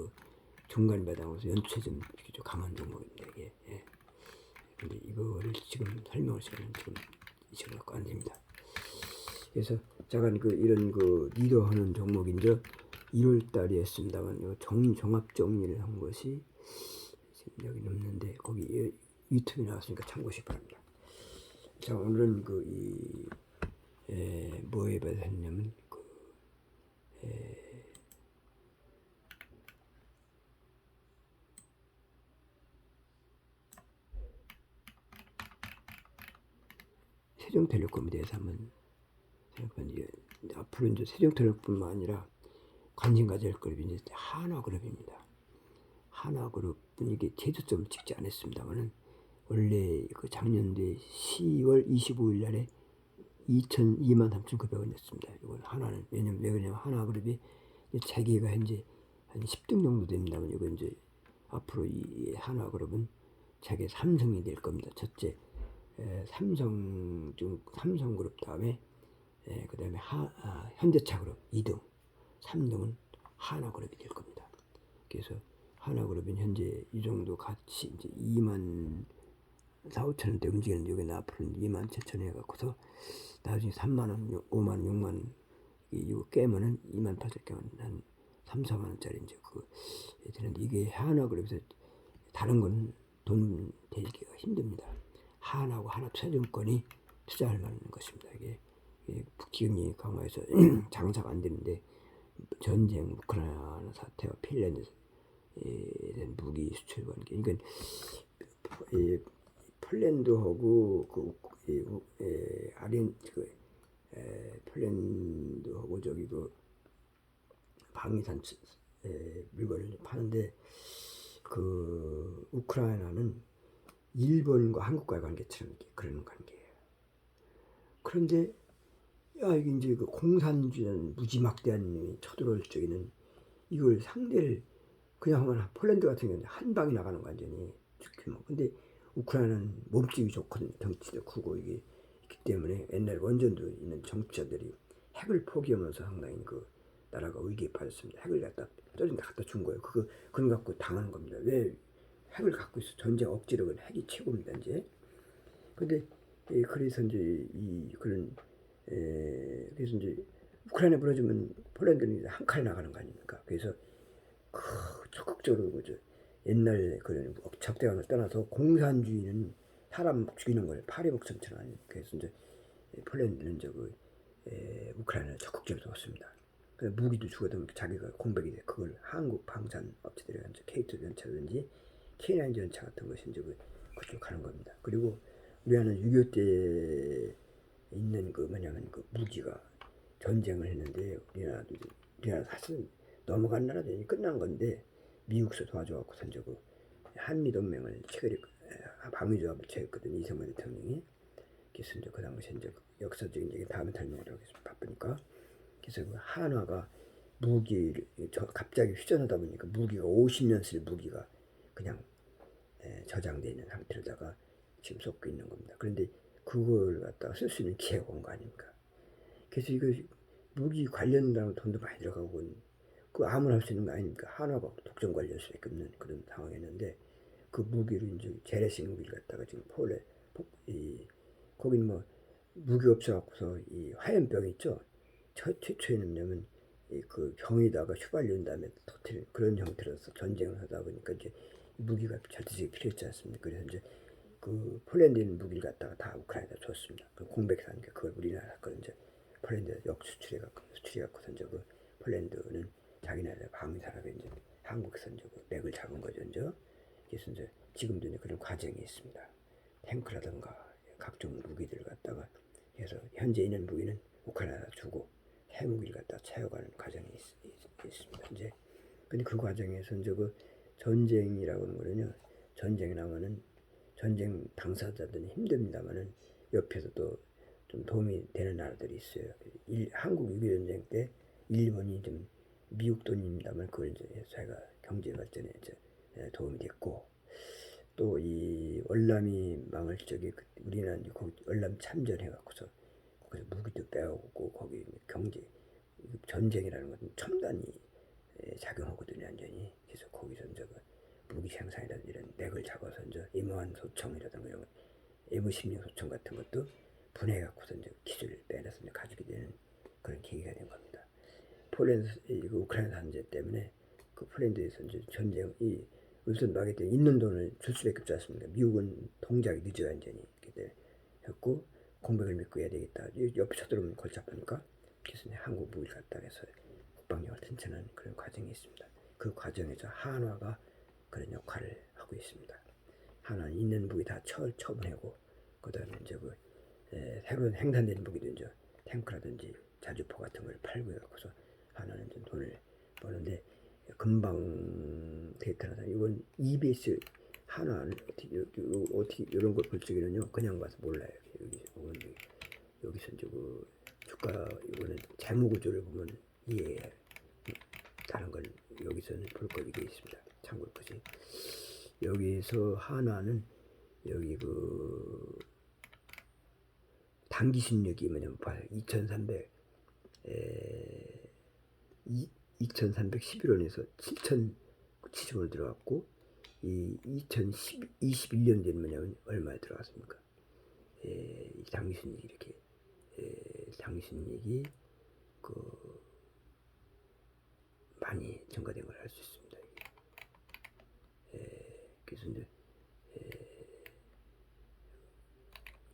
중간 배당으로서 연체좀 비교적 강한 종목입니다. 이게. 근데 이거를 지금 설명할 시간은 지금 이 시간 갖고 안 됩니다. 그래서 제가 이런 리더하는 종목인데 1월 달에 했습니다만 요 종합 정리를 한 것이 지금 여기 없는데 거기 유튜브에 나왔으니까 참고하시기 바랍니다. 자, 오늘은 뭐에 대해서 했냐면 세종텔레콤에 대해서 한번 생각해봤는데 앞으로 이제 세종텔레콤뿐만 아니라 관심 가질 그룹이 이제 한화그룹입니다. 하나그룹은 이게 제조점을 찍지 않았습니다만은 원래 그 작년도에 10월 25일 날에 23,900원 냈습니다. 이건 하나는 왜냐면 하나그룹이 재계가 현재 한 10등 정도 됩니다만 이건 이제 앞으로 이 하나그룹은 재계 3성이 될 겁니다. 첫째 삼성그룹 다음에 그 다음에 현대차그룹 2등, 3등은 하나그룹이 될 겁니다. 그래서 하나그룹은 현재 이 정도 같이 이제 2만 4,5천원대 움직이는데 여기는 앞으로 2만 7천원 해갖고서 나중에 3만원, 5만원, 6만원 이거 깨면은 2만 8천 깨면 한 3, 4만원짜리 이제 그거 되는데 이게 하나그룹에서 다른 건 돈 대기가 힘듭니다. 하나하고 하나투자증권이 투자할 만한 것입니다. 이게 북기금리 강화해서 장사가 안 되는데 전쟁, 우크라이나 사태와 핀란드 무기 수출 관계, 그러니까 폴란드하고 폴란드하고 저기 그 방위산 물건을 파는데 그 우크라이나는 일본과 한국과의 관계처럼 그런 관계예요. 그런데 이게 이제 그 공산주의는 무지막대한 쳐들어올 적에는 이걸 상대를 그냥 하면 폴란드 같은 경우는 한 방이 나가는 거 완전히 죽기만. 근데 우크라이나는 몸집이 좋거든요. 덩치도 크고 이게 있기 때문에 옛날 원전도 있는 정치자들이 핵을 포기하면서 상당히 그 나라가 위기에 빠졌습니다. 핵을 갖다 갖다 준 거예요. 그건 갖고 당하는 겁니다. 왜 핵을 갖고 있어? 전쟁 억지력은 핵이 최고입니다. 이제 근데 그래서 이제 그래서 이제 우크라이나 무너지면 폴란드는 이제 한 칸 나가는 거 아닙니까? 그래서 적극적으로 그죠. 옛날 그런 적대감을 떠나서 공산주의는 사람 죽이는 걸 파리 목숨처럼 하는. 그래서 이제 폴란드는 우크라이나를 적극적으로 도왔습니다. 무기도 주거든 자기가 공백이 돼. 그걸 한국 방산 업체들이 이제 K2 전차든지 K9 전차 같은 것이 이제 그쪽 가는 겁니다. 그리고 우리나라는 6.25 때 있는 뭐냐면 무기가 전쟁을 했는데 우리나라 사실 넘어간 나라도 이제 끝난 건데 미국서 도와줘갖고 선저고 한미동맹을 방위조합을 체결했거든요. 이승만 대통령이. 그래서 이제 그 당시에 이제 역사적인 얘기 다음에 설명하려고 바쁘니까. 그래서 한화가 무기를 갑자기 휴전하다 보니까 무기가 50년 쓸 무기가 그냥 저장되어 있는 상태로다가 지금 쏟고 있는 겁니다. 그런데 그걸 갖다가 쓸 수 있는 기회가 온 거 아닙니까? 그래서 이거 무기 관련된 돈도 많이 들어가고 아무나 할 수 있는 거 아닙니까? 한화가 독점 관리할 수밖에 없는 그런 상황이었는데 그 무기를 이제 재래식 무기를 갖다가 지금 거긴 무기 업체 갖고서 이 화염병 있죠? 최초에는 뭐냐면 그 병에다가 휘발유인 다음에 터트리는 그런 형태로서 전쟁을 하다 보니까 이제 무기가 절대적으로 필요했지 않습니까? 그래서 이제 그 폴란드에 있는 무기를 갖다가 다 우크라이나에 줬습니다. 그 공백사니까 그걸 우리나라 걸 이제 폴란드 수출해갖고서 이제 그 폴란드는 자기네들 방위산업에 이제 한국에서 이제 맥을 잡은 거죠. 이제 그래서 이제 지금도 이제 그런 과정이 있습니다. 탱크라든가 각종 무기들을 갖다가 해서 현재 있는 무기는 우크라이나 주고 새 무기를 갖다 채워가는 과정이 있습니다. 이제 근데 그 과정에서 이제 그 전쟁이라고 하는 거는요. 전쟁이 나면은 전쟁 당사자들은 힘듭니다만은 옆에서 또 좀 도움이 되는 나라들이 있어요. 한국 6.25 전쟁 때 일본이 좀 미국 돈입니다만 그걸 이제 저희가 경제 발전에 이제 도움이 됐고 또 이 월남이 망할 적에 우리나라 월남 참전해갖고서 거기서 무기도 빼오고 거기 경제 전쟁이라는 것은 첨단이 작용하거든요 완전히. 그래서 거기서 이제 무기 생산이라든지 이런 맥을 잡아서 이제 임무한 소총이라든가 이런 M16 소총 같은 것도 분해해갖고서 이제 기술을 빼내서 이제 가지게 되는 그런 계기가 된 겁니다. 폴란드 우크라이나 산재 때문에 그 폴란드에서 이제 전쟁이 우선 나게 때 있는 돈을 줄 수밖에 없지 않습니까? 미국은 동작이 늦어요 완전히. 이렇게 했고 공백을 믿고 해야 되겠다. 옆에 쳐들어오면 골치 아프니까 그래서 한국 무기를 갖다 해서 국방력을 튼튼한 그런 과정이 있습니다. 그 과정에서 한화가 그런 역할을 하고 있습니다. 한화는 있는 무기 다 처분하고 그다음에 이제 새로운 생산된 무기도 이제 탱크라든지 자주포 같은 걸 팔고 해갖고서 한화는 좀 돈을 버는데 금방 데이터나 이건 EBS 하나는 어떻게 이런 걸 볼 적에는요 그냥 봐서 몰라요. 여기서 이제 그 주가 이거는 재무 구조를 보면 이해해. 다른 건 여기서는 볼 거 이게 있습니다. 참고할 것이 여기서 하나는 여기 그 단기 순이익이 뭐냐면 봐요. 2,311원에서 7,070원을 들어갔고 이 2021년도에는 뭐냐면 얼마에 들어갔습니까? 당기 순이익이 이렇게 당기 순이익이 그 많이 증가된 걸 알 수 있습니다. 그래서 이제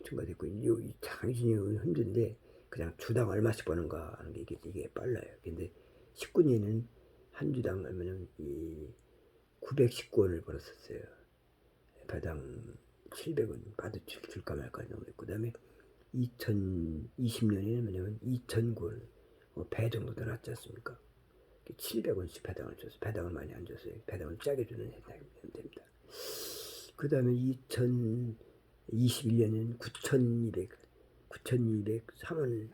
증가됐고 이 당신이 힘든데 그냥 주당 얼마씩 버는가 하는 게 이게 빨라요. 근데 19년에는 한 주당 얼마냐면 이 919원을 벌었었어요. 배당 700원 받을 줄까 말까 정도 있고 그다음에 2020년에는 뭐냐면 2,009원 배 정도 더 낫지 않습니까? 700원씩 배당을 줬어요. 배당을 많이 안 줬어요. 배당을 짜게 주는 됩니다. 그 다음에 2021년에는 9,203원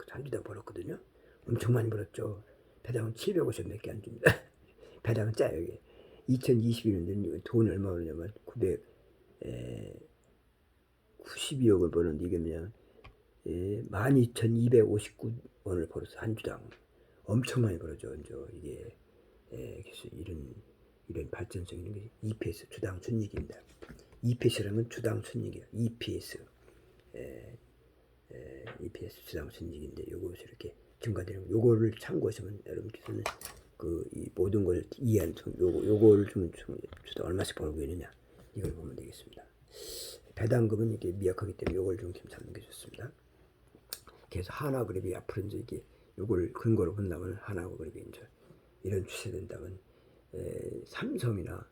한 주당 벌었거든요. 엄청 많이 벌었죠. 배당은 750원 밖에 안 줍니다. 배당은 짜요. 이게. 2021년에는 돈 얼마 벌냐면 992억을 버는데 이게 그냥 12,259원을 벌었어. 한 주당. 엄청 많이 벌어져. 이게 그래서 이런 발전성 있는 게 EPS 주당 순이익입니다. EPS라는 건 주당 순이익이에요. EPS EPS 주당 순이익인데 요것이 이렇게 증가되는 거. 요거를 참고하시면 여러분께서는 이 모든 걸 이해한 요거를 좀 주당 얼마씩 벌고 있느냐 이걸 보면 되겠습니다. 배당금은 이게 미약하기 때문에 요걸 좀 잡는 게 좋습니다. 그래서 하나그룹이 앞으로 이제 이게 요걸 근거로 본다면 하나그룹이 이제 이런 추세 된다면 삼성이나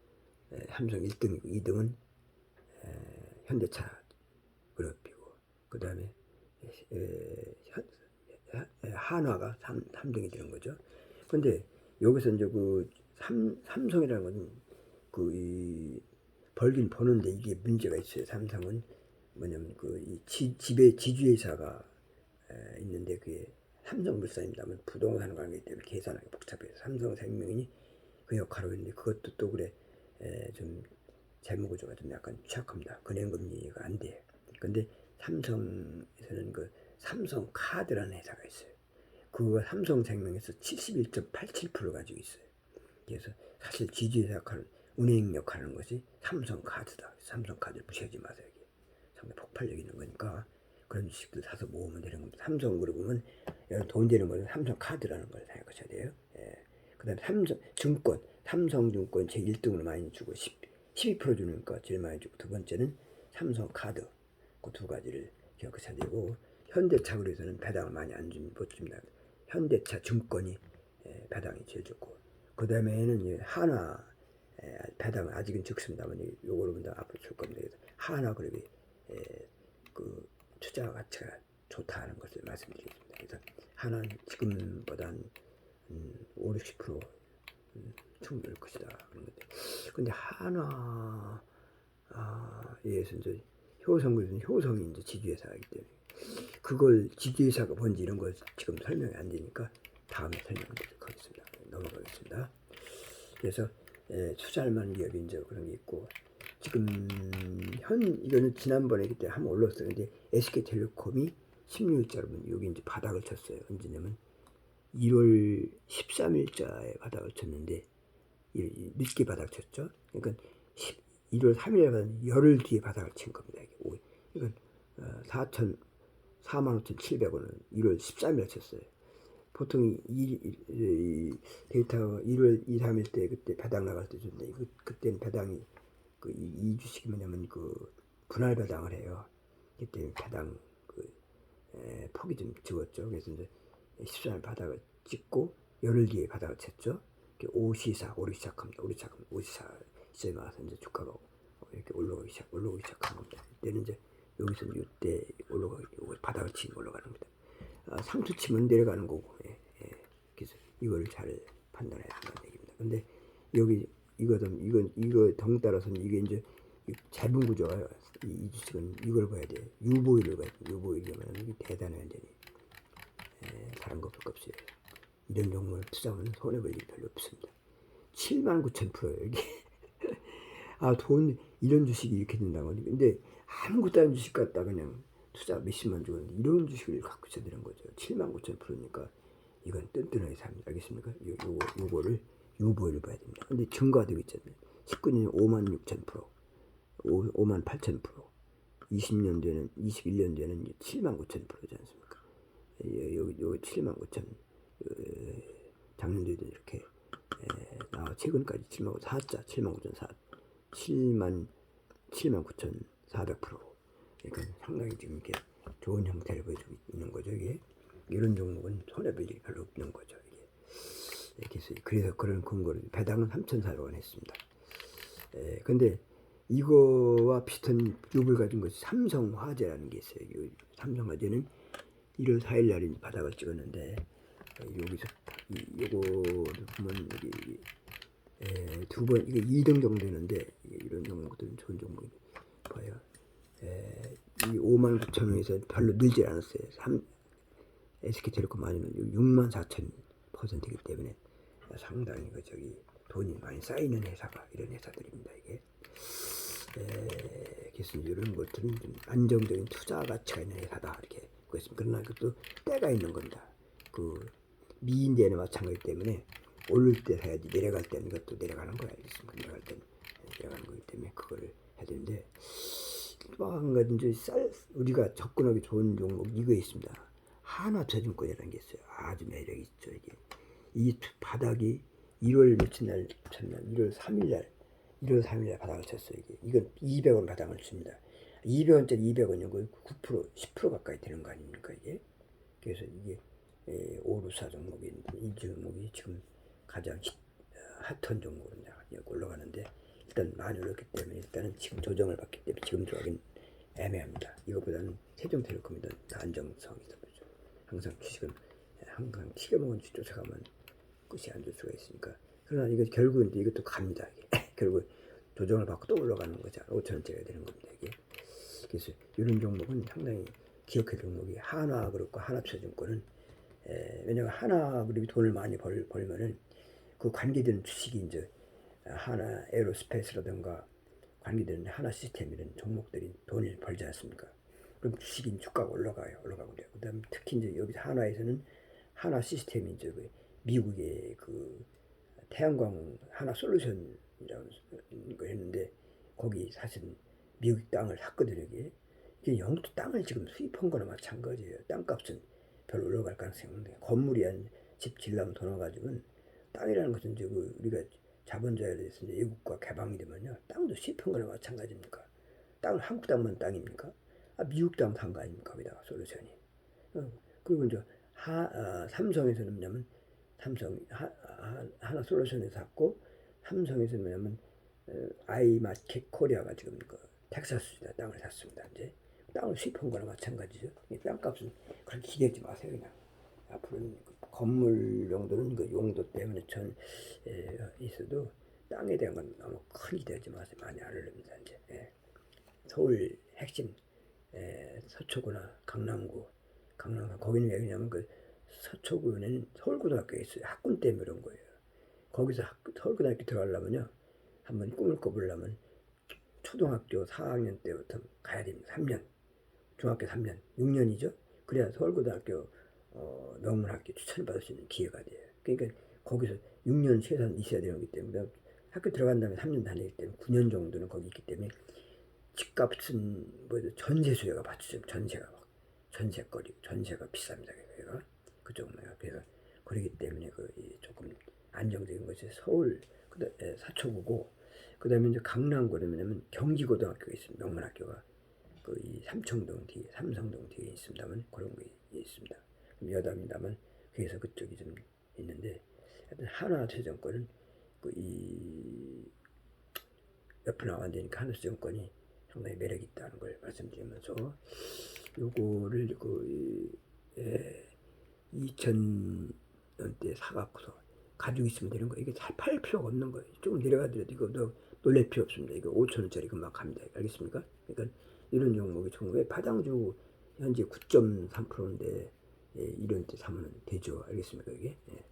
삼성 1등이고 2등은 현대차 그룹이고 그 다음에 한화가 3등이 되는 거죠. 근데 여기서 이제 그 삼성이라는 것은 이 벌긴 버는데 이게 문제가 있어요. 삼성은 뭐냐면 이 지주회사가 있는데 그게 삼성물산입니다만 부동산 관계 때문에 계산하기 복잡해서 삼성생명이 그 역할을 했는데 그것도 또 그래 좀 재무구조가 좀 약간 취약합니다. 은행금리가 안 돼. 근데 삼성에서는 그 삼성카드라는 회사가 있어요. 그거 삼성생명에서 71.87% 가지고 있어요. 그래서 사실 지주회사 역할은 은행 역할하는 것이 삼성카드다. 삼성카드를 무시하지 마세요. 이게 상당히 폭발력 있는 거니까 그런 주식들 사서 모으면 되는 겁니다. 삼성그룹은 돈 되는 거는 삼성카드라는 걸 생각하셔야 돼요. 그 다음에 삼성증권 제 1등으로 많이 주고 12% 주니까 제일 많이 주고 두 번째는 삼성카드 그 두 가지를 기억하셔야 되고 현대차 그래서는 배당을 많이 못 줍니다. 현대차 증권이 배당이 제일 좋고 그 다음에는 하나 배당은 아직은 적습니다만 요거를 본다 앞으로 줄 겁니다. 그래서 하나그룹이 그 투자 가치가 좋다는 것을 말씀드리겠습니다. 그래서 하나는 지금보다 5, 60% 충분할 것이다 그런 건데 근데 하나에서 이제 효성그룹은 효성이 이제 지주회사이기 때문에 그걸 지주회사가 뭔지 이런 거 지금 설명이 안 되니까 다음에 설명드리도록 하겠습니다. 넘어가겠습니다. 그래서 투자할 만한 기업이 이제 그런 게 있고 지금 이거는 지난번에 그때 한번 올랐어요. 근데 SK텔레콤이 16일자로 여기 이제 바닥을 쳤어요. 언제냐면 1월 13일자에 바닥을 쳤는데 늦게 바닥 쳤죠. 그러니까 1월 3일에 열흘 뒤에 바닥을 친 겁니다. 이건 45,700원은 1월 13일에 쳤어요. 보통 이 데이터가 1월 2, 3일 때 그때 배당 나갈 때 줬는데 그때는 배당이 이 주식이 뭐냐면 분할 배당을 해요. 그때 배당 폭이 좀 적었죠. 그래서 이제 14일 바닥을 찍고 열흘 뒤에 바닥을 쳤죠. 오시사 오르기 시작합니다. 오시사 시점에 와서 이제 주가가 이렇게 올라오기 시작한 겁니다. 이때는 이제 여기서 이때 바닥을 치고 올라가는 겁니다. 상투 치면 내려가는 거고, 그래서 이걸 잘 판단해야 한다는 얘기입니다. 근데 여기 이거 덩 따라서는 이게 이제 재분 구조가 이 주식은 이걸 봐야 돼. 유보율을 봐야 돼. 유보율이면 이게 대단해 완전히. 다른 거 볼 거 없어요. 이런 종목을 투자하면 손해볼 일이 별로 없습니다. 79,000%예요 이게. 돈 이런 주식이 이렇게 된다고. 근데 아무것도 아닌 주식 갖다 그냥 투자 몇십만 주는데 이런 주식을 갖고 있어야 되는 거죠. 79,000%니까 이건 뜬뜬하게 삽니다. 알겠습니까? 요거를 유보율을 봐야 됩니다. 근데 증가되고 있잖아요. 19년에 56,000%, 58,000%, 20년 뒤에는 21년 뒤에는 79,000%지 않습니까? 요 79,000, 작년도에도 이렇게 최근까지 7만 79,400, 79,400%. 그러니까 상당히 지금 이렇게 좋은 형태를 보여주고 있는 거죠. 이게 이런 종목은 손해볼 일이 별로 없는 거죠. 이게 그래서 그런 근거를 배당은 3,400원 했습니다. 근데 이거와 비슷한 룹을 가진 것이 삼성화재라는 게 있어요. 삼성화재는 1월 4일 날에 바닥을 찍었는데 여기서 요거를 보면 여기 두 번 이게 2등 정도 되는데 이런 종목들은 좋은 종목이 봐요. 이 59,000원에서 별로 늘지 않았어요. SK텔레콤 아니면 64,000%이기 때문에 상당히 돈이 많이 쌓이는 회사가 이런 회사들입니다. 이게 그래서 이런 것들은 좀 안정적인 투자 가치가 있는 회사다 이렇게 보겠습니다. 그러나 그것도 때가 있는 겁니다. 미인대는 마찬가지 때문에 오를 때 사야지 내려갈 때는 이것도 내려가는 거야. 알겠습니까? 내려갈 때는 내려가는 거기 때문에 그거를 해야 되는데 또 한 가지 이제 우리가 접근하기 좋은 종목 이거 있습니다. 한화투자증권이라는 게 있어요. 아주 매력이 있죠. 이 바닥이 1월 며칠 날 쳤나? 1월 3일 날 바닥을 쳤어요. 이건 200원 바닥을 칩니다. 200원짜리 200원이면 9%, 10% 가까이 되는 거 아닙니까 이게? 그래서 이게 오르사 종목인데 이 종목이 지금 가장 핫한 종목으로 올라가는데 일단 많이 올랐기 때문에 일단은 지금 조정을 받기 때문에 지금 들어가긴 애매합니다. 이것보다는 세종텔레콤이 더 안정성이 있어 보죠. 항상 주식은 항상 튀겨먹은 주식 쫓아가면 끝이 안 될 수가 있으니까. 그러나 이거 결국은 이것도 갑니다. 이게. 결국 조정을 받고 또 올라가는 거죠. 5,000원짜리가 되는 겁니다. 이게. 그래서 이런 종목은 상당히 기억할 종목이 한화그룹과 하나투자증권은 왜냐하면 하나그룹이 돈을 많이 벌면은 그 관계되는 주식이 이제 하나 에어로스페이스라든가 관계되는 하나 시스템 이런 종목들이 돈을 벌지 않습니까? 그럼 주식인 주가가 올라가고 그래요. 그다음 특히 이제 여기 하나에서는 하나 시스템이 이제 미국의 태양광 하나 솔루션이라는 거 했는데 거기 사실 미국 땅을 샀거든요. 이게 영도 땅을 지금 수입한 거나 마찬가지예요. 땅값은 별로 올라갈 가능성이 없는데 건물이 한 집 질라면 돈 와가지고는 땅이라는 것은 이제 우리가 자본주의에 대해서 이제 외국과 개방이 되면요 땅도 수입한 거나 마찬가지입니까? 땅을 한국 땅만 땅입니까? 미국 땅 산 거 아닙니까? 거기다가 솔루션이. 그리고 이제 삼성에서는 뭐냐면 하나 솔루션에서 샀고 삼성에서는 뭐냐면 아이마켓 코리아가 지금 텍사스에다 땅을 샀습니다. 이제 땅을 수입한 거나 마찬가지죠. 땅값은 그렇게 기대하지 마세요. 그냥 앞으로는 건물 용도는 용도 때문에 있어도 땅에 대한 건 너무 큰 기대하지 마세요. 많이 안 오릅니다. 이제 서울 핵심 서초구나 강남구 거기는 왜 그러냐면 서초구는 서울고등학교에 있어요. 학군 때문에 그런 거예요. 거기서 서울고등학교 들어가려면요 한번 꿈을 꿔보려면 초등학교 4학년 때부터 가야 됩니다. 3년 중학교 3년 6년이죠. 그래야 서울고등학교 명문학교 추천받을 수 있는 기회가 돼요. 그러니까 거기서 6년 최소한 있어야 되는 거기 때문에 학교 들어간 다음에 3년 다니기 때문에 9년 정도는 거기 있기 때문에 집값은 전세 수요가 받죠. 전세가 비쌉니다. 그쪽은 그래서 그러기 때문에 조금 안정적인 것이 서울 사초구고 그다음에 이제 강남 그러면 경기고등학교가 있습니다. 명문학교가 이 삼청동 뒤에 삼성동 뒤에 있습니다만 그런 게 있습니다. 여담입니다만 그래서 그쪽이 좀 있는데 하여튼 하나투자증권은 이 옆에 나와야 되니까 하나투자증권이 상당히 매력이 있다는 걸 말씀드리면서 요거를 2000년대 사갖고서 가지고 있으면 되는 거예요. 이게 잘 팔 필요가 없는 거예요. 조금 내려가더라도 이거 너 놀랄 필요 없습니다. 이거 5천 원짜리 금방 갑니다. 알겠습니까? 그러니까 이런 종목이 좋은 거예요. 파장주 현재 9.3%인데 예, 이런 때 사면 되죠. 알겠습니까? 이게 예.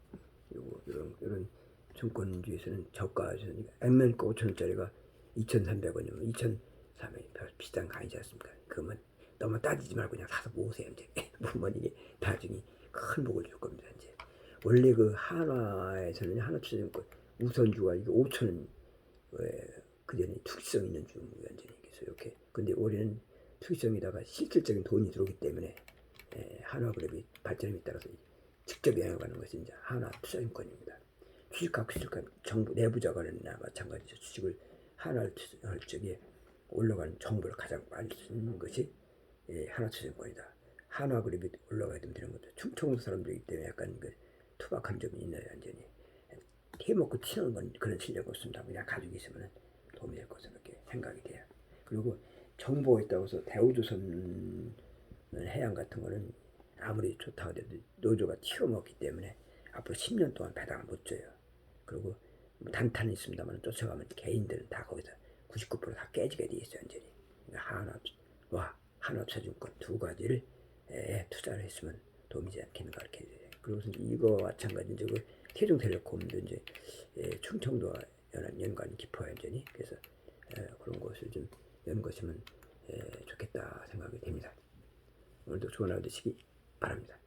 요거 이런 증권주에서는 저가에서는 액면가 5천 원짜리가 2,300원이면 2,300원 비싼 거 아니지 않습니까? 그러면 너무 따지지 말고 그냥 사서 모으세요. 이제 보면 이게 나중에 큰 복을 줄 겁니다. 이제 원래 그 한화에서는 하나투자증권 우선주가 이게 5천 원 그전에 투기성 있는 주 완전히 그래서 이렇게 근데 올해는 투기성에다가 실질적인 돈이 들어오기 때문에 한화그룹이 발전에 따라서 직접 영향하는 것이 이제 하나투자증권입니다. 주식하고 수익하면 정부 내부 자관이나 마찬가지죠. 주식을 하나를 투자할 적에 올라가는 정보를 가장 빨리 쓰는 것이 하나투자증권이다. 한화그룹이 올라가야 되는 것도 충청도 사람들이기 때문에 약간 그 투박한 점이 있나요, 완전히. 해먹고 튀는 건 그런 실력 없습니다. 그냥 가지고 있으면 도움이 될 것으로 이렇게 생각이 돼요. 그리고 정보가 있다고 해서 대우조선 해양 같은 거는 아무리 좋다고 해도 노조가 튀어먹기 때문에 앞으로 10년 동안 배당을 못 줘요. 그리고 단타는 있습니다만 쫓아가면 개인들은 다 거기서 99%다 깨지게 돼 있어요. 완전히. 그러니까 한화투자증권 두 가지를 투자를 했으면 도움이 되지 않겠는가 이렇게 돼요. 그리고 이거 마찬가지 이제 그 태종텔레콤도 이제 충청도와 연관이 깊어요. 완전히. 그래서 그런 것을 좀 연구하시면 좋겠다 생각이 됩니다. 오늘도 좋은 하루 되시기 바랍니다.